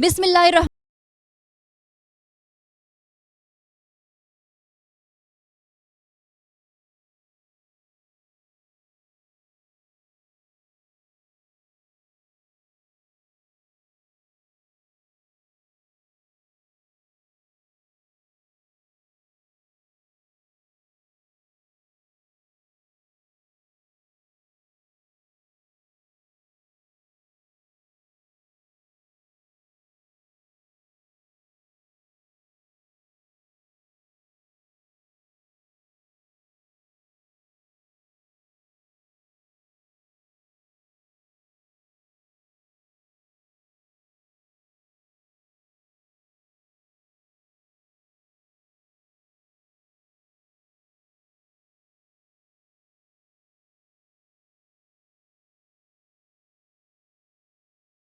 بسم اللہ الرحمن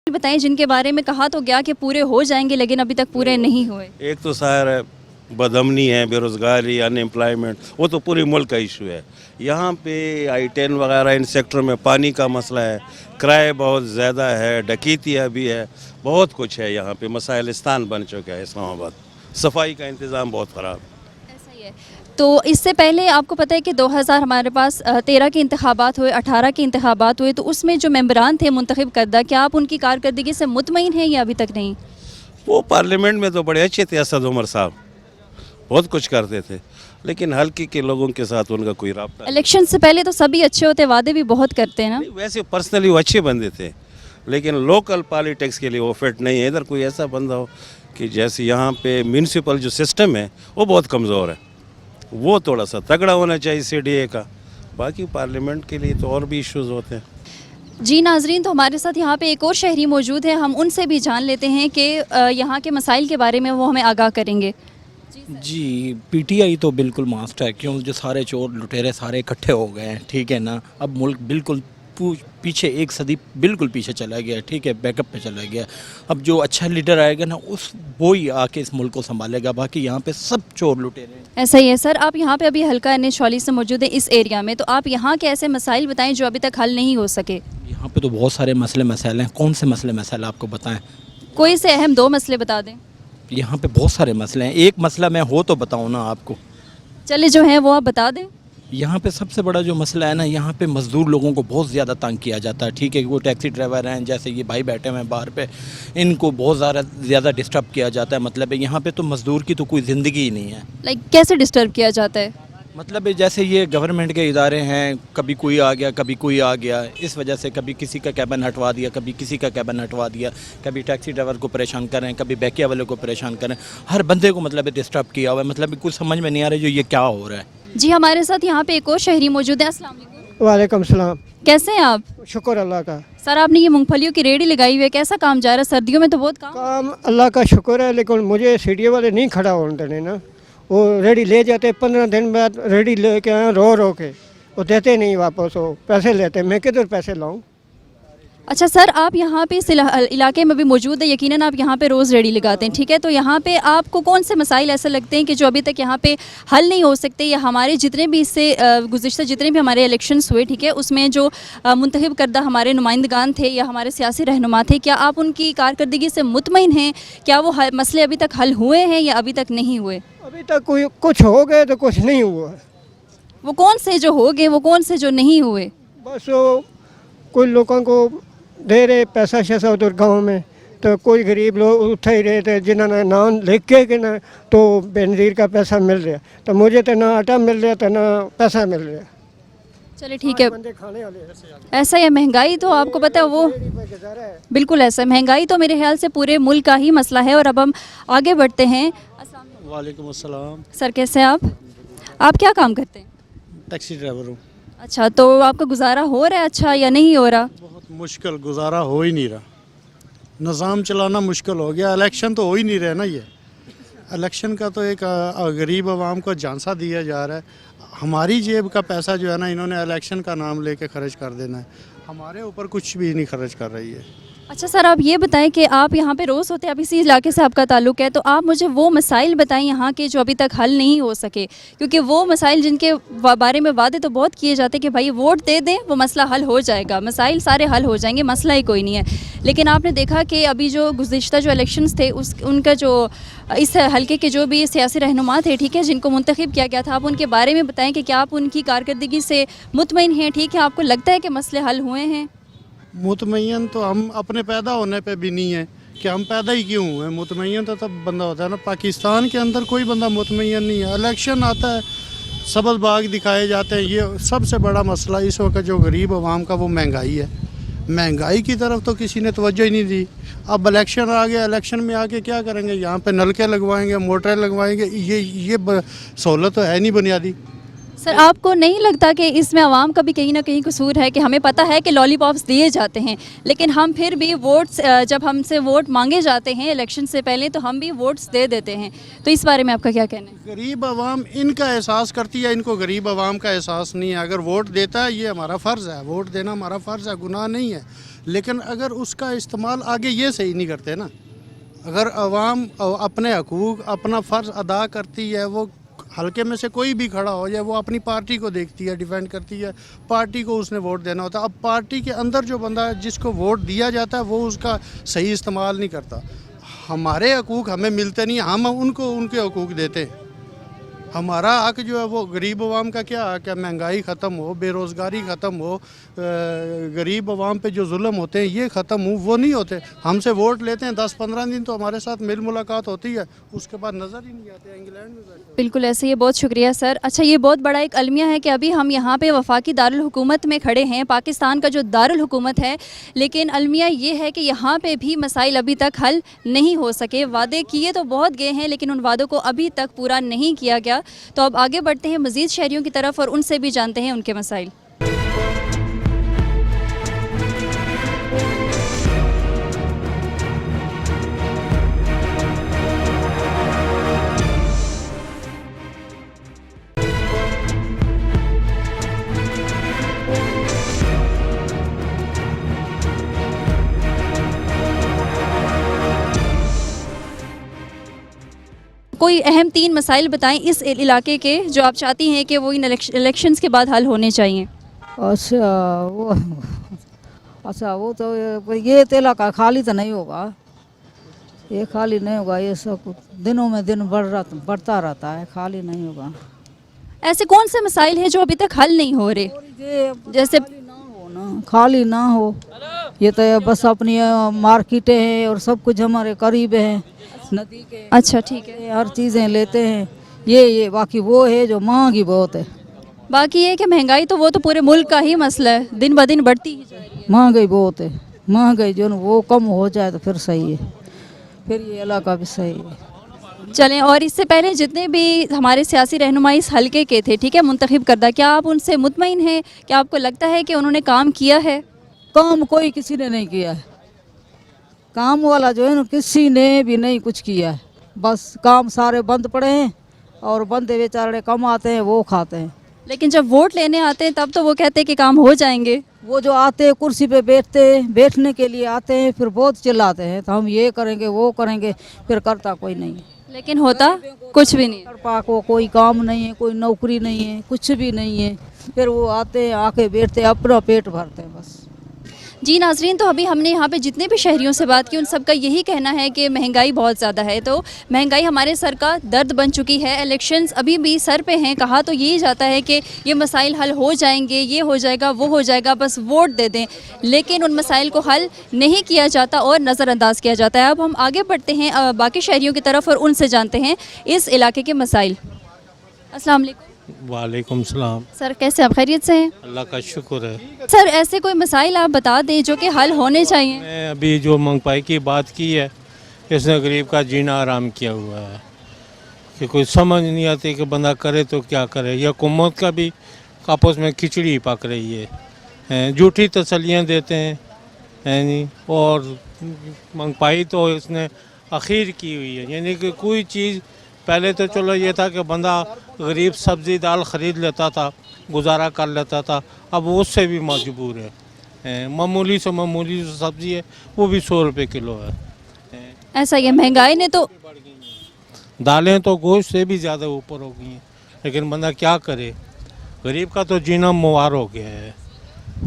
بتائیں جن کے بارے میں کہا تو گیا کہ پورے ہو جائیں گے لیکن ابھی تک پورے نہیں ہوئے. ایک تو ظاہر ہے بدامنی ہے, بے روزگاری, ان امپلائمنٹ, وہ تو پوری ملک کا ایشو ہے. یہاں پہ I-10 وغیرہ ان سیکٹر میں پانی کا مسئلہ ہے, کرائے بہت زیادہ ہے, ڈکیتیاں بھی ہے, بہت کچھ ہے. یہاں پہ مسائلستان بن چکا ہے اسلام آباد. صفائی کا انتظام بہت خراب ہے. ایسا ہی ہے. تو اس سے پہلے آپ کو پتہ ہے کہ 2000 ہمارے پاس 13 کے انتخابات ہوئے, 18 کے انتخابات ہوئے, تو اس میں جو ممبران تھے منتخب کردہ, کیا آپ ان کی کارکردگی سے مطمئن ہیں یا ابھی تک نہیں؟ وہ پارلیمنٹ میں تو بڑے اچھے تھے اسد عمر صاحب, بہت کچھ کرتے تھے, لیکن حلقے کے لوگوں کے ساتھ ان کا کوئی رابطہ نہیں. الیکشن سے پہلے تو سبھی اچھے ہوتے, وعدے بھی بہت کرتے ہیں نا. ویسے پرسنلی وہ اچھے بندے تھے, لیکن لوکل پالیٹکس کے لیے وہ فٹ نہیں ہے. ادھر کوئی ایسا بندہ ہو کہ جیسے یہاں پہ میونسپل جو سسٹم ہے وہ بہت کمزور ہے, وہ تھوڑا سا تگڑا ہونا چاہیے CDA کا. باقی پارلیمنٹ کے لیے تو اور بھی ایشوز ہوتے ہیں. جی ناظرین, تو ہمارے ساتھ یہاں پہ ایک اور شہری موجود ہے, ہم ان سے بھی جان لیتے ہیں کہ یہاں کے مسائل کے بارے میں وہ ہمیں آگاہ کریں گے. جی PTI تو بالکل ماسٹ ہے, کیوں جو سارے چور لٹیرے سارے اکٹھے ہو گئے ہیں, ٹھیک ہے نا. اب ملک بالکل پیچھے ایک صدی بالکل پیچھے چلا گیا, ٹھیک ہے, بیک اپ پہ چلا گیا. اب جو اچھا لیڈر آئے گا نا وہی آ کے اس ملک کو سنبھالے گا, باقی یہاں پہ سب چور لٹیرے ہیں. ایسا ہی ہے سر. آپ یہاں پہ ابھی حلقہ NH 44 سے موجود ہیں اس ایریا میں, تو آپ یہاں کے ایسے مسائل بتائیں جو ابھی تک حل نہیں ہو سکے. یہاں پہ تو بہت سارے مسائل ہیں. کون سے مسائل آپ کو بتائیں؟ کوئی سے اہم 2 مسئلے بتا دیں. یہاں پہ بہت سارے مسئلے ہیں. ایک مسئلہ میں ہو تو بتاؤں نا آپ کو؟ چلے جو ہیں وہ آپ بتا دیں. یہاں پہ سب سے بڑا جو مسئلہ ہے نا, یہاں پہ مزدور لوگوں کو بہت زیادہ تنگ کیا جاتا ہے, ٹھیک ہے. وہ ٹیکسی ڈرائیور ہیں, جیسے یہ بھائی بیٹھے ہوئے ہیں باہر پہ, ان کو بہت زیادہ ڈسٹرب کیا جاتا ہے. مطلب یہاں پہ تو مزدور کی تو کوئی زندگی ہی نہیں ہے. لائک کیسے ڈسٹرب کیا جاتا ہے؟ مطلب جیسے یہ گورنمنٹ کے ادارے ہیں, کبھی کوئی آ گیا کبھی کوئی آ گیا, اس وجہ سے کبھی کسی کا کیبن ہٹوا دیا, کبھی کسی کا کیبن ہٹوا دیا, کبھی ٹیکسی ڈرائیور کو پریشان کریں, کبھی بیکیا والے کو پریشان کریں. ہر بندے کو مطلب ڈسٹرب کیا ہوا ہے. مطلب کچھ سمجھ میں نہیں آ رہا جو یہ کیا ہو رہا ہے. جی ہمارے ساتھ یہاں پہ ایک اور شہری موجود ہے. السلام علیکم. وعلیکم السلام. کیسے ہیں آپ؟ شکر اللہ کا. سر آپ نے یہ مونگ پھلیوں کی ریڑھی لگائی ہوئی ہے, کیسا کام جا رہا ہے؟ سردیوں میں تو بہت کام اللہ کا شکر ہے, لیکن مجھے CDA والے نہیں کھڑا ہونے دینے نا. وہ ریڑھی لے جاتے, 15 دن بعد ریڑھی لے کے آئے رو کے, وہ دیتے نہیں واپس, وہ پیسے لیتے. میں کدھر پیسے لاؤں؟ اچھا سر, آپ یہاں پہ اس علاقے میں بھی موجود ہیں, یقیناً آپ یہاں پہ روز ریڑھی لگاتے ہیں, ٹھیک ہے. تو یہاں پہ آپ کو کون سے مسائل ایسے لگتے ہیں کہ جو ابھی تک یہاں پہ حل نہیں ہو سکتے, یا ہمارے جتنے بھی اس سے گزشتہ جتنے بھی ہمارے الیکشنز ہوئے, ٹھیک ہے, اس میں جو منتخب کردہ ہمارے نمائندگان تھے یا ہمارے سیاسی رہنما تھے, کیا آپ ان کی کارکردگی سے مطمئن ہیں؟ کیا وہ مسئلے ابھی تک حل ہوئے ہیں یا ابھی تک نہیں ہوئے؟ ابھی تک کوئی کچھ ہو گئے تو کچھ نہیں ہوا. وہ کون سے جو ہو گئے, وہ کون سے جو نہیں ہوئے؟ بس وہ کوئی لوگوں کو دے رہے پیسہ شیسا ادھر گاؤں میں, تو کوئی غریب لوگ اٹھا ہی رہے تھے جنہوں نے نام لکھ کے کہ نہ تو بے نظیر کا پیسہ مل رہا. تو مجھے تو نہ آٹا مل رہا تو نہ پیسہ مل رہا. چلے ٹھیک ہے. بندے کھانے والے ایسا ہے, مہنگائی تو آپ کو پتہ ہے وہ بالکل ایسا ہے. مہنگائی تو میرے خیال سے پورے ملک کا ہی مسئلہ ہے. اور اب ہم آگے بڑھتے ہیں. وعلیکم السلام. سر کیسے ہیں آپ کیا کام کرتے ہیں؟ ٹیکسی ڈرائیور ہوں. اچھا, تو آپ کا گزارا ہو رہا ہے اچھا یا نہیں ہو رہا؟ بہت مشکل, گزارا ہو ہی نہیں رہا. نظام چلانا مشکل ہو گیا. الیکشن تو ہو ہی نہیں رہا نا. یہ الیکشن کا تو ایک غریب عوام کو جھانسا دیا جا رہا ہے. ہماری جیب کا پیسہ جو ہے نا, انہوں نے الیکشن کا نام لے کے خرچ کر دینا ہے. ہمارے اوپر کچھ بھی نہیں خرچ کر رہی ہے. अच्छा सर, आप ये बताएं कि आप यहाँ पे रोज़ होते हैं, आप इसी इलाके से आपका ताल्लुक़ है, तो आप मुझे वो मसाइल बताएं यहाँ के जो अभी तक हल नहीं हो सके, क्योंकि वो मसाइल जिनके बारे में वादे तो बहुत किए जाते हैं कि भाई वोट दे दें वो मसला हल हो जाएगा, मसाइल सारे हल हो जाएंगे, मसला ही कोई नहीं है। लेकिन आपने देखा कि अभी जो गुज़िश्ता जो इलेक्शंस थे उनका जो इस हल्के के जो भी सियासी रहनुमा थे, ठीक है, जिनको मुंतखब किया गया था, आप उनके बारे में बताएं कि क्या आप उनकी कारकर्दगी से मुतमईन हैं, ठीक है, आपको लगता है कि मसले हल हुए हैं? मुतमयन तो हम अपने पैदा होने पे भी नहीं है कि हम पैदा ही क्यों हुए। मुतमयन तो तब बंदा होता है ना। पाकिस्तान के अंदर कोई बंदा मुतमयन नहीं है। इलेक्शन आता है, सबज बाग दिखाए जाते हैं। ये सबसे बड़ा मसला इस वक्त जो गरीब आवाम का वो महंगाई है। महंगाई की तरफ तो किसी ने तवज्जो ही नहीं दी। अब इलेक्शन आ गया, इलेक्शन में आके क्या करेंगे? यहाँ पे नलके लगवाएंगे, मोटरें लगवाएंगे, ये सहूलत तो है नहीं बुनियादी। सर, आपको नहीं लगता कि इसमें आवाम का भी कहीं ना कहीं कसूर है कि हमें पता है कि लॉलीपॉप्स दिए जाते हैं, लेकिन हम फिर भी वोट्स, जब हमसे वोट मांगे जाते हैं इलेक्शन से पहले, तो हम भी वोट्स दे देते हैं। तो इस बारे में आपका क्या कहना है? गरीब आवाम इनका एहसास करती है, इनको गरीब आवाम का एहसास नहीं है। अगर वोट देता है, ये हमारा फ़र्ज़ है, वोट देना हमारा फ़र्ज़ है, गुनाह नहीं है। लेकिन अगर उसका इस्तेमाल आगे ये सही नहीं करते ना, अगर आवाम अपने हकूक़, अपना फ़र्ज़ अदा करती है, वो हल्के में से कोई भी खड़ा हो जाए, वो अपनी पार्टी को देखती है, डिफेंड करती है, पार्टी को उसने वोट देना होता है। अब पार्टी के अंदर जो बंदा है, जिसको वोट दिया जाता है, वो उसका सही इस्तेमाल नहीं करता। हमारे हकूक़ हमें मिलते नहीं, हम उनको उनके हकूक़ देते हैं। हमारा हक जो है वो गरीब आवाम का क्या हक है? महंगाई ख़त्म हो, बेरोज़गारी ख़त्म हो, गरीब आवाम पे जो जुल्म होते हैं ये ख़त्म हो, वो नहीं होते। हमसे वोट लेते हैं, 10-15 दिन तो हमारे साथ मिल मुलाकात होती है, उसके बाद नज़र ही नहीं आते। इंग्लैंड में बैठे। बिल्कुल ऐसे ही, बहुत शुक्रिया सर। अच्छा, ये बहुत बड़ा एक अलमिया है कि अभी हम यहाँ पे वफाकी दारुल हुकूमत में खड़े हैं, पाकिस्तान का जो दारुल हुकूमत है, लेकिन अलमिया ये है कि यहाँ पे भी मसाइल अभी तक हल नहीं हो सके। वादे किए तो बहुत गए हैं, लेकिन उन वादों को अभी तक पूरा नहीं किया गया। तो अब आगे बढ़ते हैं मज़ीद शहरियों की तरफ और उनसे भी जानते हैं उनके मसाइल। कोई अहम 3 मसाइल बताएं इस इलाके के जो आप चाहती हैं कि वो इन इलेक्शंस के बाद हल होने चाहिए। वो तो ये तो इलाका खाली तो नहीं होगा, ये खाली नहीं होगा। ये सब दिनों में दिन बढ़ता रहता है, खाली नहीं होगा। ऐसे कौन से मसाइल हैं जो अभी तक हल नहीं हो रहे? जैसे खाली ना हो, ये तो बस अपनी मार्केटें हैं और सब कुछ हमारे करीब है, नदी के। अच्छा, ठीक है। हर चीज़ें लेते हैं, ये बाकी वो है जो महंगी बहुत है। बाकी ये कि महंगाई तो वो तो पूरे मुल्क का ही मसला है, दिन ब दिन बढ़ती ही जा रही है। महंगाई बहुत है, महंगाई जो वो कम हो जाए तो फिर सही है, फिर ये इलाका भी सही है। चलें, और इससे पहले जितने भी हमारे सियासी रहनुमा इस हल्के के थे, ठीक है, मुंतखब करदा, क्या आप उनसे मुतमईन हैं? क्या आपको लगता है कि उन्होंने काम किया है? काम कोई किसी ने नहीं किया है, काम वाला जो है ना किसी ने भी नहीं कुछ किया है। बस काम सारे बंद पड़े हैं और बंदे बेचारे कम आते हैं, वो खाते हैं। लेकिन जब वोट लेने आते हैं तब तो वो कहते हैं कि काम हो जाएंगे। वो जो आते हैं कुर्सी पे बैठने के लिए आते हैं, फिर बहुत चिल्लाते हैं तो हम ये करेंगे वो करेंगे, फिर करता कोई नहीं है। लेकिन होता कुछ भी नहीं। पाक को कोई काम नहीं है, कोई नौकरी नहीं है, कुछ भी नहीं है। फिर वो आते हैं, आके बैठते हैं, अपना पेट भरते हैं बस। जी नाजरीन, तो अभी हमने यहाँ पे जितने भी शहरियों से बात की उन सबका यही कहना है कि महंगाई बहुत ज़्यादा है। तो महंगाई हमारे सर का दर्द बन चुकी है। इलेक्शंस अभी भी सर पे हैं। कहा तो यही जाता है कि ये मसाइल हल हो जाएंगे, ये हो जाएगा, वो हो जाएगा, बस वोट दे दें, लेकिन उन मसाइल को हल नहीं किया जाता और नज़रअंदाज किया जाता है। अब हम आगे बढ़ते हैं बाकी शहरियों की तरफ और उनसे जानते हैं इस इलाके के मसाइल। अस्सलाम वालेकुम। वालेकुम सलाम। सर, कैसे आप? खैरियत से हैं? अल्लाह का शुक्र है। सर, ऐसे कोई मसाइल आप बता दें जो कि हल होने चाहिए। मैं अभी जो महंगाई की बात की है, इसने गरीब का जीना आराम किया हुआ है कि कोई समझ नहीं आती कि बंदा करे तो क्या करे। या हुकूमत का भी आपस में खिचड़ी पक रही है, झूठी तसल्लियाँ देते हैं नहीं, और महंगाई तो इसने आखिर की हुई है। यानी कि कोई चीज़ पहले तो चलो ये था कि बंदा गरीब सब्ज़ी दाल ख़रीद लेता था, गुजारा कर लेता था, अब वो उससे भी मजबूर है मामूली से मामूली जो सब्जी है वो भी 100 रुपये किलो है। ऐसा ही है, महंगाई ने तो दालें तो गोश्त से भी ज़्यादा ऊपर हो गई हैं, लेकिन बंदा क्या करे, गरीब का तो जीना मुहार हो गया है,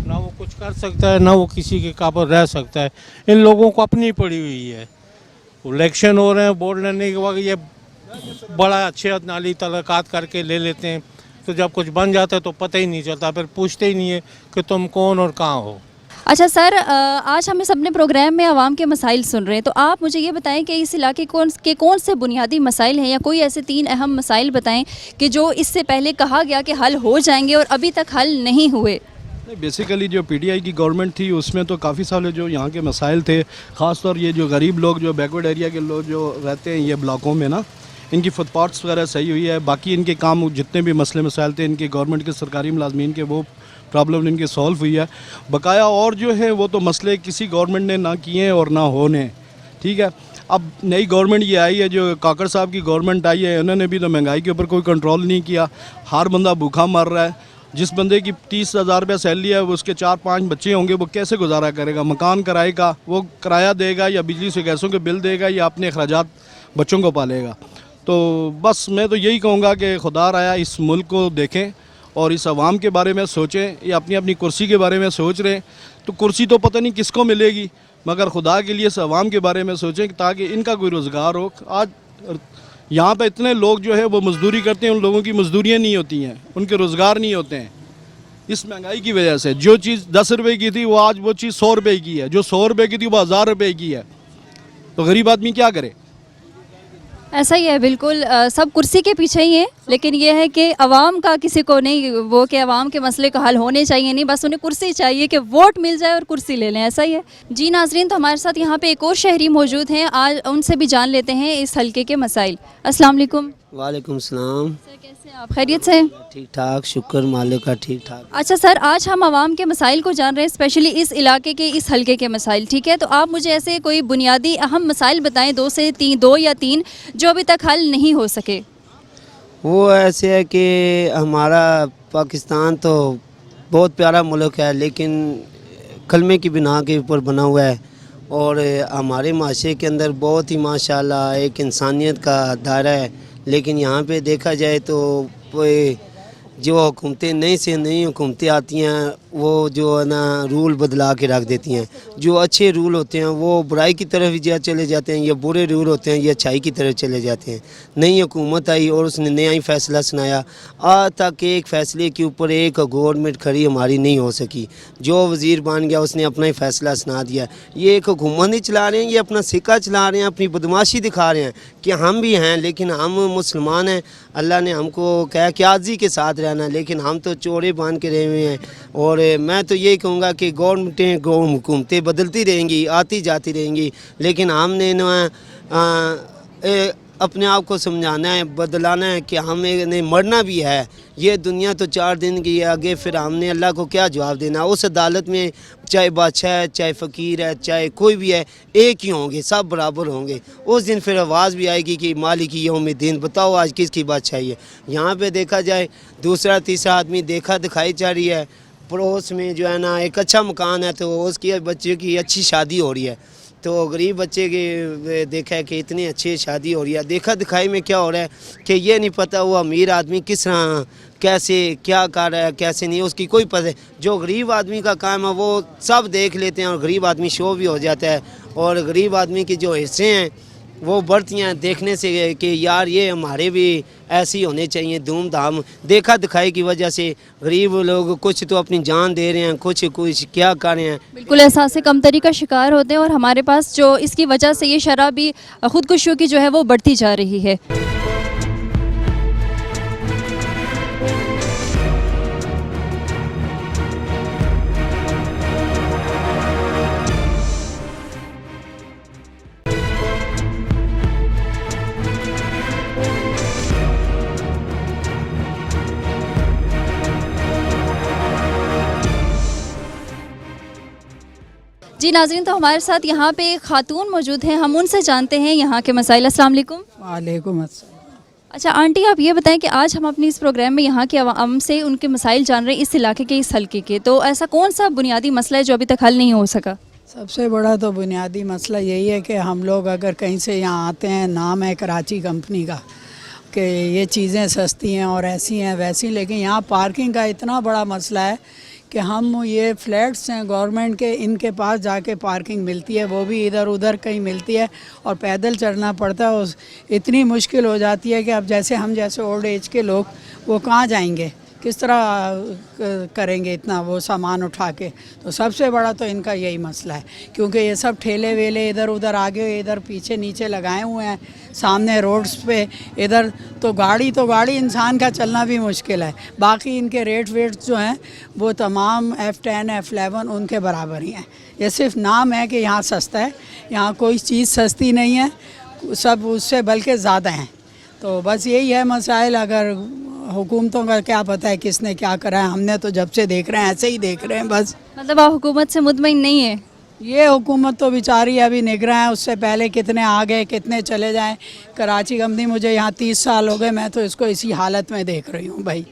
ना वो कुछ कर सकता है ना वो किसी के काबू रह सकता है। इन लोगों को अपनी पड़ी हुई है, इलेक्शन हो रहे हैं, वोट लेने के बाद ये बड़ा अच्छे नाली तलकात करके ले लेते हैं, तो जब कुछ बन जाता है तो पता ही नहीं चलता, फिर पूछते ही नहीं है कि तुम कौन और कहाँ हो। अच्छा सर, आज हम इस अपने प्रोग्राम में आवाम के मसाइल सुन रहे हैं, तो आप मुझे ये बताएं कि इस इलाके कौन से बुनियादी मसाइल हैं, या कोई ऐसे 3 अहम मसाइल बताएं कि जो इससे पहले कहा गया कि हल हो जाएंगे और अभी तक हल नहीं हुए। बेसिकली जो पीटीआई की गवर्नमेंट थी उसमें तो काफ़ी सारे जो यहाँ के मसाइल थे, ख़ासतौर ये जो गरीब लोग, जो बैकवर्ड एरिया के लोग जो रहते हैं ये ब्लॉकों में ना, इनकी फुटपाथ्स वगैरह सही हुई है। बाकी इनके काम जितने भी मसले मसाइल थे इनके गवर्नमेंट के सरकारी मुलाजमीन के, वो प्रॉब्लम इनकी सॉल्व हुई है। बकाया और जो है वो तो मसले किसी गवर्नमेंट ने ना किए और ना होने, ठीक है। अब नई गवर्नमेंट ये आई है, जो काकड़ साहब की गवर्नमेंट आई है, उन्होंने भी तो महंगाई के ऊपर कोई कंट्रोल नहीं किया, हर बंदा भूखा मर रहा है। जिस बंदे की 30,000 रुपये सैलरी है वो उसके 4-5 बच्चे होंगे, वो कैसे गुजारा करेगा, मकान किराए का वो किराया देगा या बिजली से गैसों के बिल देगा या अपने अखराजात बच्चों को पालेगा। तो बस मैं तो यही कहूँगा कि खुदा राया इस मुल्क को देखें और इस आवाम के बारे में सोचें। ये अपनी अपनी कुर्सी के बारे में सोच रहे हैं, तो कुर्सी तो पता नहीं किसको मिलेगी, मगर खुदा के लिए इस आवाम के बारे में सोचें ताकि इनका कोई रोज़गार हो। आज यहाँ पे इतने लोग जो है वो मजदूरी करते हैं, उन लोगों की मजदूरियाँ नहीं होती हैं, उनके रोज़गार नहीं होते हैं इस महंगाई की वजह से। जो चीज़ 10 रुपये की थी वो आज वो चीज़ 100 रुपये की है, जो 100 रुपये की थी वो 1000 रुपये की है। तो गरीब आदमी क्या करे? ऐसा ही है, बिल्कुल सब कुर्सी के पीछे ही हैं, लेकिन ये है कि अवाम का किसी को नहीं वो कि अवाम के मसले का हल होने चाहिए, नहीं बस उन्हें कुर्सी चाहिए कि वोट मिल जाए और कुर्सी ले लें, ऐसा ही है। जी नाजरीन, तो हमारे साथ यहाँ पे एक और शहरी मौजूद हैं, आज उनसे भी जान लेते हैं इस हलके के मसाइल। अस्सलाम वालेकुम। वालेकुम सलाम। सर कैसे हैं आप, खैरियत से? ठीक ठाक, शुक्र मालिक का, ठीक ठाक। अच्छा सर, आज हम आवाम के मसाइल को जान रहे हैं, स्पेशली इस इलाके के, इस हलके के मसाइल, ठीक है। तो आप मुझे ऐसे कोई बुनियादी अहम मसाइल बताएं, 2 या 3 जो अभी तक हल नहीं हो सके। वो ऐसे है कि हमारा पाकिस्तान तो बहुत प्यारा मुल्क है, लेकिन कलमे की बिना के ऊपर बना हुआ है, और हमारे माशरे के अंदर बहुत ही माशाल्लाह एक इंसानियत का दायरा है। लेकिन यहाँ पे देखा जाए तो जो हुकूमतें नई से नई हुकूमतें आती हैं वो जो है ना रूल बदला के रख देती हैं। जो अच्छे रूल होते हैं वो बुराई की तरफ ही चले जाते हैं, या बुरे रूल होते हैं ये अच्छाई की तरफ चले जाते हैं। नई हुकूमत आई और उसने नया ही फैसला सुनाया, आज तक एक फ़ैसले के ऊपर एक गवर्नमेंट खड़ी हमारी नहीं हो सकी। जो वज़ीर बन गया उसने अपना ही फ़ैसला सुना दिया। ये एक हुकूमत नहीं चला रहे हैं, ये अपना सिक्का चला रहे हैं, अपनी बदमाशी दिखा रहे हैं कि हम भी हैं, लेकिन हम मुसलमान हैं, अल्लाह ने हमको कहा कि आज़ी के साथ रहना, लेकिन हम तो चोरे बांध के रहे हुए हैं। और मैं तो यही कहूँगा कि हुकूमतें बदलती रहेंगी, आती जाती रहेंगी, लेकिन हमने अपने आप को समझाना है, बदलाना है कि हमें मरना भी है। ये दुनिया तो 4 दिन की है, आगे फिर हमने अल्लाह को क्या जवाब देना। उस अदालत में चाहे बादशाह है, चाहे फ़कीर है, चाहे कोई भी है, एक ही होंगे, सब बराबर होंगे। उस दिन फिर आवाज़ भी आएगी कि मालिकी यौमिद्दीन, बताओ आज किसकी बादशाही है। यहाँ पे देखा जाए दूसरा तीसरा आदमी देखा दिखाई जा रही है, पड़ोस में जो है ना एक अच्छा मकान है तो उसकी बच्चे की अच्छी शादी हो रही है, तो गरीब बच्चे की देखा है कि इतनी अच्छी शादी हो रही है। देखा दिखाई में क्या हो रहा है कि ये नहीं पता वो अमीर आदमी किस तरह कैसे क्या कर रहा है कैसे नहीं, उसकी कोई पता है। जो गरीब आदमी का काम है वो सब देख लेते हैं और गरीब आदमी शो भी हो जाता है, और गरीब आदमी की जो हिस्से हैं वो बढ़ती हैं देखने से कि यार ये हमारे भी ऐसे ही होने चाहिए धूमधाम। देखा दिखाई की वजह से गरीब लोग कुछ तो अपनी जान दे रहे हैं, कुछ क्या कर रहे हैं, बिल्कुल एहसास कमतरी का शिकार होते हैं, और हमारे पास जो इसकी वजह से ये शरह भी खुदकुशियों की जो है वो बढ़ती जा रही है। जी नाज़रीन, तो हमारे साथ यहाँ पे एक खातून मौजूद हैं, हम उनसे जानते हैं यहाँ के मसाइल। अस्सलाम वालेकुम। वालेकुम अस्सलाम। अच्छा आंटी, आप ये बताएं कि आज हम अपनी इस प्रोग्राम में यहाँ के आवाम से उनके मसाइल जान रहे हैं इस इलाके के, इस हलके के, तो ऐसा कौन सा बुनियादी मसला है जो अभी तक हल नहीं हो सका? सबसे बड़ा तो बुनियादी मसला यही है कि हम लोग अगर कहीं से यहाँ आते हैं, नाम है कराची कंपनी का कि ये चीज़ें सस्ती हैं और ऐसी हैं वैसी, लेकिन यहाँ पार्किंग का इतना बड़ा मसला है कि हम ये फ्लैट्स हैं गवर्नमेंट के, इनके पास जाके पार्किंग मिलती है, वो भी इधर उधर कहीं मिलती है और पैदल चढ़ना पड़ता है। इतनी मुश्किल हो जाती है कि अब जैसे हम जैसे ओल्ड एज के लोग वो कहाँ जाएंगे, किस तरह करेंगे इतना वो सामान उठा के। तो सबसे बड़ा तो इनका यही मसला है, क्योंकि ये सब ठेले वेले इधर उधर आगे इधर पीछे नीचे लगाए हुए हैं सामने रोड्स पे, इधर तो गाड़ी इंसान का चलना भी मुश्किल है। बाकी इनके रेट जो हैं वो तमाम F10 F11 उनके बराबर ही हैं। ये सिर्फ नाम है कि यहाँ सस्ता है, यहाँ कोई चीज़ सस्ती नहीं है, सब उससे बल्कि ज़्यादा हैं। तो बस यही है मसाइल। अगर हुकूमतों का क्या पता है किसने क्या करा है, हमने तो जब से देख रहे हैं ऐसे ही देख रहे हैं बस। मतलब आप हुकूमत से मुतमईन नहीं है? ये हुकूमत तो बेचारी अभी निगरान है, उससे पहले कितने आ गए कितने चले जाएं। कराची कंपनी मुझे यहाँ 30 साल हो गए, मैं तो इसको इसी हालत में देख रही हूँ भाई,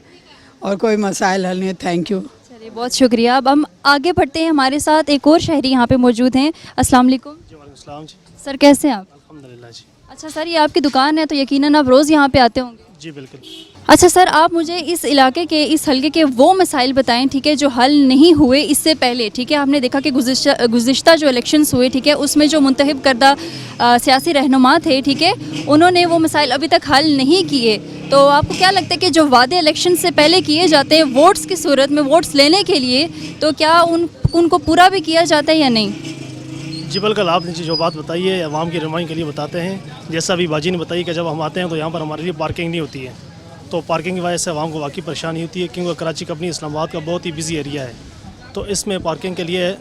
और कोई मसाइल हल नहीं। Thank you. चलिए बहुत शुक्रिया। अब हम आगे बढ़ते हैं, हमारे साथ एक और शहरी यहाँ पे मौजूद हैं। अस्सलाम वालेकुम। जी, सर कैसे हैं आप? अल्हम्दुलिल्लाह जी। अच्छा सर, ये आपकी दुकान है तो यकीनन आप रोज़ यहाँ पे आते होंगे? जी बिल्कुल। अच्छा सर, आप मुझे इस इलाके के, इस हलके के वो मसाइल बताएं, ठीक है, जो हल नहीं हुए इससे पहले। ठीक है, आपने देखा कि गुज़िश्ता जो इलेक्शंस हुए, ठीक है, उसमें जो मुंतखब करदा सियासी रहनुमा थे, ठीक है, उन्होंने वो मसाइल अभी तक हल नहीं किए। तो आपको क्या लगता है कि जो वादे इलेक्शन से पहले किए जाते हैं वोट्स की सूरत में, वोट्स लेने के लिए, तो क्या उनको पूरा भी किया जाता है या नहीं? जी बिल्कुल, आपने जो बात बताई है आवाम की रहनुमाई के लिए बताते हैं। जैसा अभी बाजी ने बताई कि जब हम आते हैं तो यहाँ पर हमारे लिए पार्किंग नहीं होती है, तो पार्किंग की वजह से आवाम को वाकई परेशानी होती है, क्योंकि कराची कंपनी इस्लामाबाद का बहुत ही बिजी एरिया है, तो इसमें पार्किंग के लिए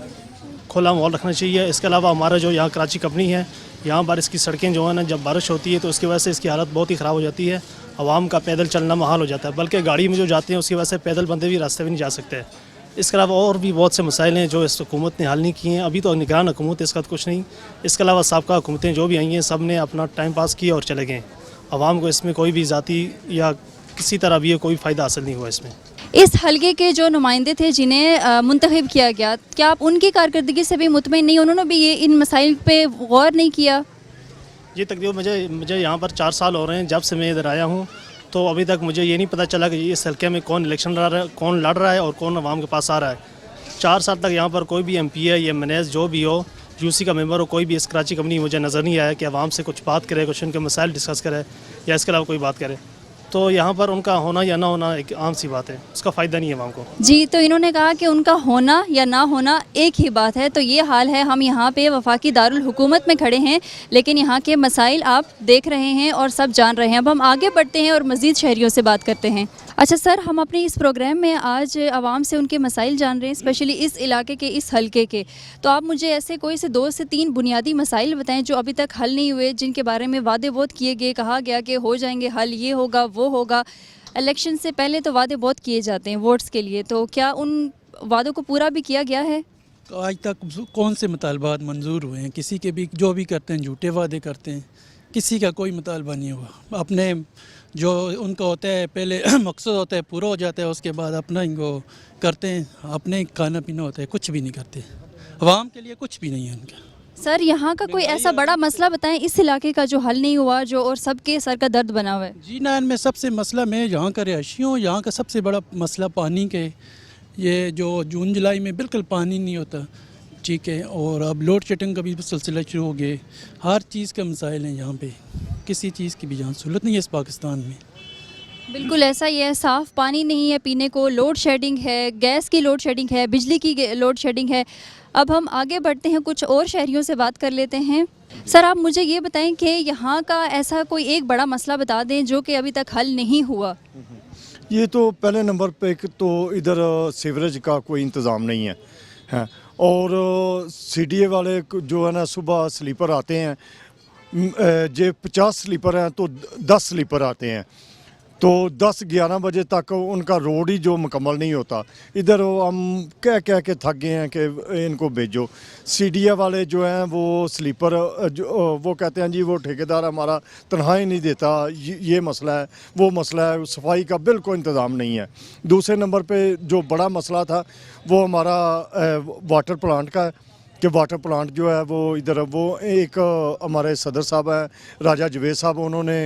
खुला माहौल रखना चाहिए। इसके अलावा हमारा जो यहाँ कराची कंपनी है, यहाँ पर इसकी सड़कें जो है ना, जब बारिश होती है तो उसकी वजह से इसकी हालत बहुत ही ख़राब हो जाती है, आवाम का पैदल चलना महाल हो जाता है, बल्कि गाड़ी में जो जाते हैं उसकी वजह से पैदल बंदे भी रास्ते में नहीं जा सकते। इसके अलावा और भी बहुत से मसाइल हैं जो इस हुकूमत ने हल नहीं किए हैं। अभी तो निगरान हुकूमत है, इसका तो कुछ नहीं। इसके अलावा साबका हुकूमतें जो भी आई हैं सब ने अपना टाइम पास किया और चले गए। आवाम को इसमें कोई भी ज़ाती या किसी तरह भी कोई फ़ायदा हासिल नहीं हुआ इसमें। इस हलके के जो नुमाइंदे थे जिन्हें मुंतखब किया गया, क्या आप उनकी कारकर्दगी से भी मुतमईन नहीं? उन्होंने भी ये इन मसाइल पे गौर नहीं किया? जी तकरीबन मुझे यहाँ पर 4 साल हो रहे हैं जब से मैं इधर आया हूँ, तो अभी तक मुझे ये नहीं पता चला कि इस हल्के में कौन इलेक्शन कौन लड़ रहा है और कौन आवाम के पास आ रहा है। 4 साल तक यहाँ पर कोई भी MP है या MNS जो भी हो, UC का मेंबर हो, कोई भी इस कराची कंपनी मुझे नज़र नहीं आया कि आवाम से कुछ बात करे, कुछ उनके मसाइल डिस्कस करे या इसके अलावा कोई बात करे। तो यहाँ पर उनका होना या ना होना एक आम सी बात है, उसका फ़ायदा नहीं है आवाम को। जी, तो इन्होंने कहा कि उनका होना या ना होना एक ही बात है। तो ये हाल है, हम यहाँ पे वफाकी दारुल हुकूमत में खड़े हैं, लेकिन यहाँ के मसाइल आप देख रहे हैं और सब जान रहे हैं। अब हम आगे बढ़ते हैं और मज़ीद शहरियों से बात करते हैं। अच्छा सर, हम अपने इस प्रोग्राम में आज आवाम से उनके मसाइल जान रहे हैं, स्पेशली इस इलाके के, इस हलके के। तो आप मुझे ऐसे कोई से 2 से 3 बुनियादी मसाइल बताएं जो अभी तक हल नहीं हुए, जिनके बारे में वादे बहुत किए गए, कहा गया कि हो जाएंगे हल, ये होगा वो होगा। इलेक्शन से पहले तो वादे बहुत किए जाते हैं वोट्स के लिए, तो क्या उन वादों को पूरा भी किया गया है? आज तक कौन से मुतालबात मंजूर हुए हैं? किसी के भी जो भी करते हैं झूठे वादे करते हैं, किसी का कोई मुतालबा नहीं हुआ। अपने जो उनका होता है पहले मकसद होता है पूरा हो जाता है, उसके बाद अपना ही वो करते हैं, अपने खाना पीना होता है, कुछ भी नहीं करते। आवाम के लिए कुछ भी नहीं है उनका। सर यहाँ का कोई ऐसा बड़ा मसला बताएं इस इलाके का जो हल नहीं हुआ, जो और सबके सर का दर्द बना हुआ है। जी नान में सबसे मसला, मैं यहाँ का रिहायशी हूँ, यहाँ का सबसे बड़ा मसला पानी के। ये जो जून जुलाई में बिल्कुल पानी नहीं होता, ठीक है, और अब लोड शेडिंग का भी सिलसिला शुरू हो गया। हर चीज़ का मसाइल है यहाँ पे, किसी चीज़ की भी जहाँ सहूलत नहीं है इस पाकिस्तान में। बिल्कुल ऐसा ही है, साफ़ पानी नहीं है पीने को, लोड शेडिंग है, गैस की लोड शेडिंग है, बिजली की लोड शेडिंग है। अब हम आगे बढ़ते हैं, कुछ और शहरियों से बात कर लेते हैं। सर आप मुझे ये बताएं कि यहाँ का ऐसा कोई एक बड़ा मसला बता दें जो कि अभी तक हल नहीं हुआ। ये तो पहले नंबर पे तो इधर सीवरेज का कोई इंतज़ाम नहीं है, और CDA वाले जो है ना सुबह स्लीपर आते हैं, जो 50 स्लीपर हैं तो 10 स्लीपर आते हैं, तो 10-11 बजे तक उनका रोड ही जो मुकम्मल नहीं होता। इधर हम कह कह के थक गए हैं कि इनको भेजो। सीडीए वाले जो हैं वो स्लीपर वो कहते हैं जी वो ठेकेदार हमारा तनख्वाही नहीं देता, ये मसला है, वो मसला है, सफाई का बिल्कुल इंतज़ाम नहीं है। दूसरे नंबर पे जो बड़ा मसला था वो हमारा वाटर प्लांट का है कि वाटर प्लांट जो है वो इधर वो एक हमारे सदर साहब हैं राजा जवेद साहब, उन्होंने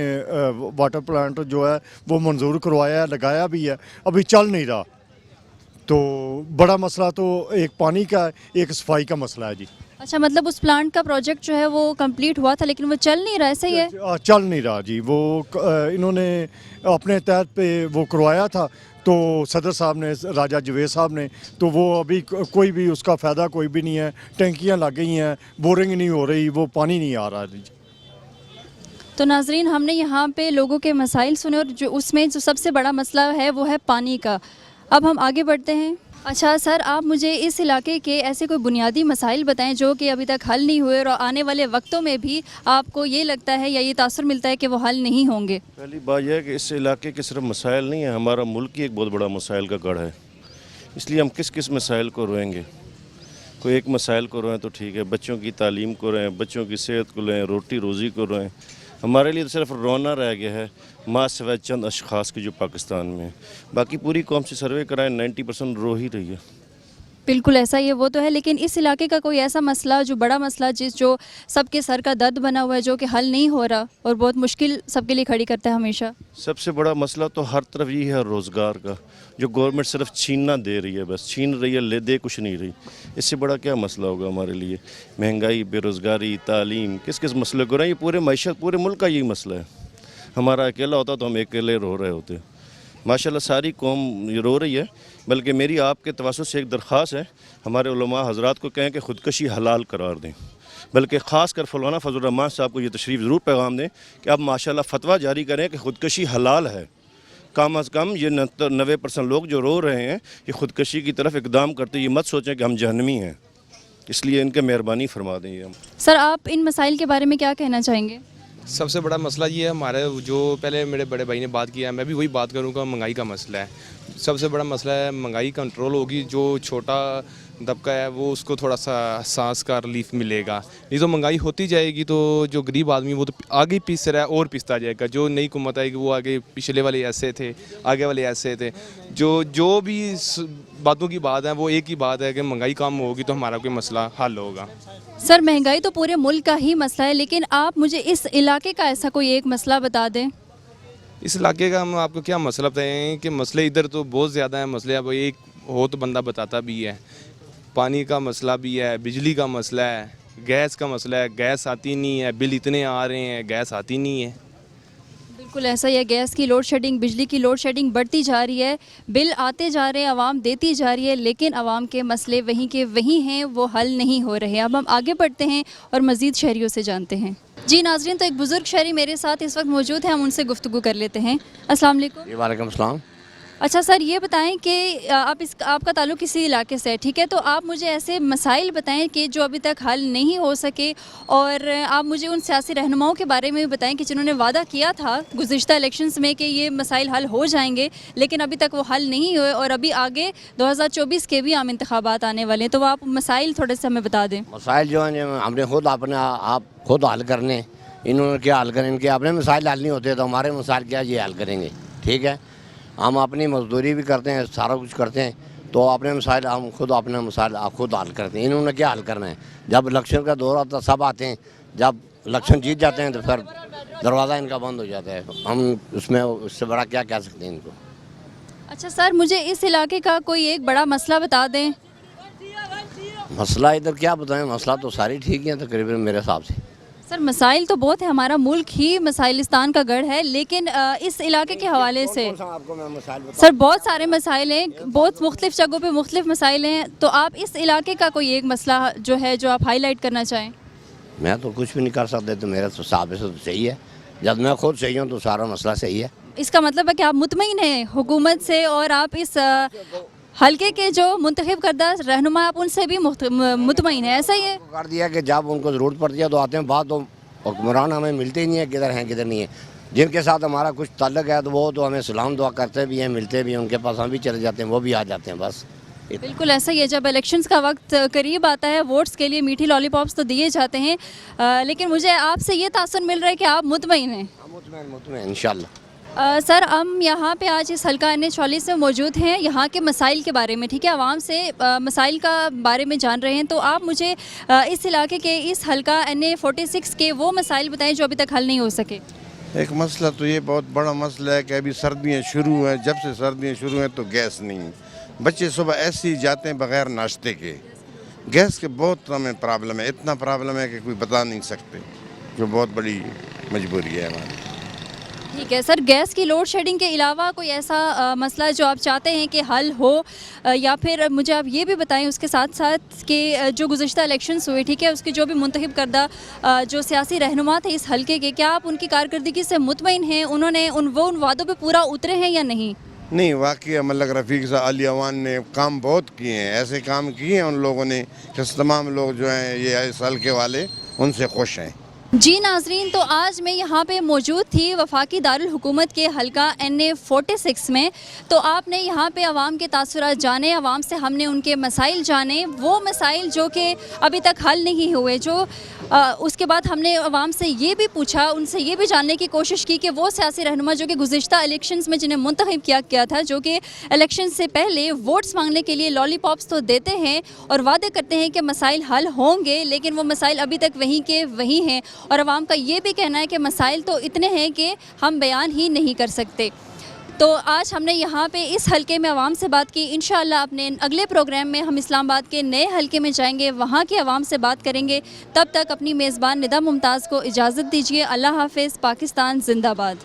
वाटर प्लांट जो है वो मंजूर करवाया है, लगाया भी है, अभी चल नहीं रहा। तो बड़ा मसला तो एक पानी का है, एक सफाई का मसला है जी। अच्छा, मतलब उस प्लांट का प्रोजेक्ट जो है वो कंप्लीट हुआ था लेकिन वो चल नहीं रहा, ऐसा ही है? चल नहीं रहा जी। वो इन्होंने अपने तहत पे वो करवाया था तो सदर साहब ने, राजा जवेद साहब ने, तो वो अभी कोई भी उसका फ़ायदा कोई भी नहीं है। टंकियां लग गई हैं, बोरिंग नहीं हो रही, वो पानी नहीं आ रहा जी। तो नाजरीन, हमने यहाँ पे लोगों के मसाइल सुने और जो उसमें जो सबसे बड़ा मसला है वो है पानी का। अब हम आगे बढ़ते हैं। अच्छा सर, आप मुझे इस इलाके के ऐसे कोई बुनियादी मसाइल बताएं जो कि अभी तक हल नहीं हुए और आने वाले वक्तों में भी आपको ये लगता है या ये तासुर मिलता है कि वो हल नहीं होंगे। पहली बात यह है कि इस इलाके के सिर्फ मसाइल नहीं है, हमारा मुल्क ही एक बहुत बड़ा मसाइल का गढ़ है। इसलिए हम किस किस मसाइल को रोएंगे। कोई एक मसाइल को रोएं तो ठीक है, बच्चों की तालीम को रोएं, बच्चों की सेहत को रोएं, रोटी रोज़ी को रोएं। हमारे लिए तो सिर्फ रोना रह गया है, माँ सिवाय चंद अशखास की जो पाकिस्तान में है। बाकी पूरी कौम से सर्वे कराएं, 90% रो ही रही है। बिल्कुल ऐसा ही है, वो तो है, लेकिन इस इलाके का कोई ऐसा मसला जो बड़ा मसला जो सबके सर का दर्द बना हुआ है, जो कि हल नहीं हो रहा और बहुत मुश्किल सबके लिए खड़ी करता है हमेशा? सबसे बड़ा मसला तो हर तरफ यही है रोज़गार का, जो गवर्नमेंट सिर्फ छीनना दे रही है, बस छीन रही है, ले दे कुछ नहीं रही। इससे बड़ा क्या मसला होगा हमारे लिए? महंगाई, बेरोज़गारी, तालीम, किस किस मसले को रहे, ये पूरे मैशत पूरे मुल्क का यही मसला है। हमारा अकेला होता तो हम अकेले रो रहे होते। माशाल्लाह सारी कौम रो रही है। बल्कि मेरी आपके तवज्जो से एक दरख्वास्त है, हमारे उलमा हज़रात को कहें कि ख़ुदकशी हलाल करार दें। बल्कि ख़ास कर फौलाना फजल रहमान साहब को ये तशरीफ़ ज़रूर पैगाम दें कि अब माशाल्लाह फतवा जारी करें कि ख़ुदकशी हलाल है। कम अज़ कम ये 90% लोग जो रो रहे हैं ये ख़ुदकशी की तरफ इकदाम करते, ये मत सोचें कि हम जहन्नमी हैं। इसलिए इनके मेहरबानी फरमा दें। ये हम सर, आप इन मसाइल के बारे में क्या कहना चाहेंगे? सबसे बड़ा मसला ये है हमारे, जो पहले मेरे बड़े भाई ने बात किया है, मैं भी वही बात करूँगा, महंगाई का मसला है। सबसे बड़ा मसला है महंगाई कंट्रोल होगी, जो छोटा दबका है वो उसको थोड़ा सा सांस का रिलीफ मिलेगा। नहीं तो महंगाई होती जाएगी तो जो गरीब आदमी वो तो आगे पीस रहा है और पिसता जाएगा। जो नई हुकूमत आएगी वो आगे पिछले वाले ऐसे थे, आगे वाले ऐसे थे। जो भी बातों की बात है वो एक ही बात है कि महंगाई कम होगी तो हमारा कोई मसला हल होगा। सर, महंगाई तो पूरे मुल्क का ही मसला है, लेकिन आप मुझे इस इलाके का ऐसा कोई एक मसला बता दें। इस इलाके का हम आपको क्या मसला बताएं कि मसले इधर तो बहुत ज़्यादा हैं। मसले अब एक हो तो बंदा बताता भी है। पानी का मसला भी है, बिजली का मसला है, गैस का मसला है, गैस आती नहीं है, बिल इतने आ रहे हैं, गैस आती नहीं है। बिल्कुल ऐसा ही है, गैस की लोड शेडिंग, बिजली की लोड शेडिंग बढ़ती जा रही है, बिल आते जा रहे हैं, आवाम देती जा रही है, लेकिन आवाम के मसले वहीं के वहीं हैं, वो हल नहीं हो रहे। अब हम आगे बढ़ते हैं और मज़ीद शहरियों से जानते हैं। जी नाजरीन, तो एक बुज़ुर्ग शहरी मेरे साथ इस वक्त मौजूद हैं, हम उनसे गुफ्तगू कर लेते हैं। अस्सलाम वालेकुम। वालेकुम सलाम। अच्छा सर, ये बताएं कि आपका ताल्लुक़ किसी इलाके से है, ठीक है? तो आप मुझे ऐसे मसाइल बताएं कि जो अभी तक हल नहीं हो सके, और आप मुझे उन सियासी रहनुमाओं के बारे में भी बताएं कि जिन्होंने वादा किया था गुज़िश्ता इलेक्शंस में कि ये मसाइल हल हो जाएंगे, लेकिन अभी तक वो हल नहीं हुए और अभी आगे 2024 के भी आम इंतखाबात आने वाले हैं। तो आप मसाइल थोड़े से हमें बता दें। मसाइल जो हैं हमने खुद अपने आप खुद हल करने, इन्होंने क्या हल करें? इनके अपने मसाइल हल नहीं होते तो हमारे मसाइल क्या ये हल करेंगे? ठीक है, हम अपनी मजदूरी भी करते हैं, सारा कुछ करते हैं, तो अपने मसाइल हम खुद अपने मसाइल खुद हल करते हैं। इन्होंने क्या हल करना है? जब इलेक्शन का दौर आता सब आते हैं, जब इलेक्शन जीत जाते हैं तो फिर दरवाज़ा इनका बंद हो जाता है। हम उसमें उससे बड़ा क्या कह सकते हैं इनको? अच्छा सर, मुझे इस इलाके का कोई एक बड़ा मसला बता दें। मसला इधर क्या बताएं? मसला तो सारी ठीक है तकरीबन मेरे हिसाब से। सर, मसाइल तो बहुत है, हमारा मुल्क ही मसाइलिस्तान का गढ़ है, लेकिन इस इलाके के हवाले से सर बहुत सारे मसाइल हैं, बहुत मुख्तलिफ जगहों पे मुख्तलिफ मसाइल हैं। तो आप इस इलाके का कोई एक मसला जो है जो आप हाईलाइट करना चाहें? मैं तो कुछ भी नहीं कर सकते, तो मेरे हिसाब से तो सही है। जब मैं खुद सही हूँ तो सारा मसला सही है। इसका मतलब है कि आप मुतमईन हैं हुकूमत से, और आप इस हल्के के जो मुंतखब करदा रहनुमा आप उनसे भी मुतमईन है, ऐसा ही है? कर दिया कि जब उनको ज़रूरत पड़ती है तो आते हैं, बात तो हुक्मरान हमें मिलते ही नहीं है, किधर हैं किधर नहीं है। جن کے ساتھ ہمارا کچھ تعلق ہے تو وہ تو ہمیں سلام دعا کرتے بھی ہیں, ملتے بھی ہیں, ان کے پاس ہم بھی چلے جاتے ہیں, وہ بھی آ جاتے ہیں. بس بالکل ایسا ہی ہے, جب الیکشنز کا وقت قریب آتا ہے ووٹس کے لیے میٹھی لالی پاپس تو دیے جاتے ہیں, لیکن مجھے آپ سے یہ تاثر مل رہا ہے کہ آپ مطمئن ہیں. مطمئن انشاءاللہ. سر ہم یہاں پہ آج اس حلقہ NH-40 میں موجود ہیں, یہاں کے مسائل کے بارے میں, ٹھیک ہے, عوام سے مسائل کا بارے میں جان رہے ہیں. تو آپ مجھے اس علاقے کے اس حلقہ NH-46 کے وہ مسائل بتائیں جو ابھی تک حل نہیں ہو سکے. ایک مسئلہ تو یہ بہت بڑا مسئلہ ہے کہ ابھی سردیاں شروع ہیں, جب سے سردیاں شروع ہیں تو گیس نہیں. بچے صبح ایسے ہی جاتے ہیں بغیر ناشتے کے. گیس کے بہت ہمیں پرابلم ہے, اتنا پرابلم ہے کہ کوئی بتا نہیں سکتے, جو بہت بڑی مجبوری ہے ہماری. ٹھیک ہے سر, گیس کی لوڈ شیڈنگ کے علاوہ کوئی ایسا مسئلہ جو آپ چاہتے ہیں کہ حل ہو, یا پھر مجھے آپ یہ بھی بتائیں اس کے ساتھ ساتھ کہ جو گزشتہ الیکشنز ہوئے, ٹھیک ہے, اس کے جو بھی منتخب کردہ جو سیاسی رہنما تھے اس حلقے کے, کیا آپ ان کی کارکردگی سے مطمئن ہیں؟ انہوں نے ان وعدوں پہ پورا اترے ہیں یا نہیں؟ نہیں, واقعی ملک رفیق صاحب علی اوان نے کام بہت کیے ہیں, ایسے کام کیے ہیں ان لوگوں نے کہ تمام لوگ جو ہیں یہ اس حلقے والے ان سے خوش ہیں. جی ناظرین, تو آج میں یہاں پہ موجود تھی وفاقی دارالحکومت کے حلقہ NH-46 میں. تو آپ نے یہاں پہ عوام کے تاثرات جانے, عوام سے ہم نے ان کے مسائل جانے, وہ مسائل جو کہ ابھی تک حل نہیں ہوئے. جو اس کے بعد ہم نے عوام سے یہ بھی پوچھا, ان سے یہ بھی جاننے کی کوشش کی کہ وہ سیاسی رہنما جو کہ گزشتہ الیکشنز میں جنہیں منتخب کیا گیا تھا, جو کہ الیکشن سے پہلے ووٹس مانگنے کے لیے لالی پاپس تو دیتے ہیں اور وعدے کرتے ہیں کہ مسائل حل ہوں گے, لیکن وہ مسائل ابھی تک وہیں کے وہی ہیں. اور عوام کا یہ بھی کہنا ہے کہ مسائل تو اتنے ہیں کہ ہم بیان ہی نہیں کر سکتے. تو آج ہم نے یہاں پہ اس حلقے میں عوام سے بات کی. انشاءاللہ اپنے اگلے پروگرام میں ہم اسلام آباد کے نئے حلقے میں جائیں گے, وہاں کے عوام سے بات کریں گے. تب تک اپنی میزبان ندا ممتاز کو اجازت دیجیے. اللہ حافظ. پاکستان زندہ باد.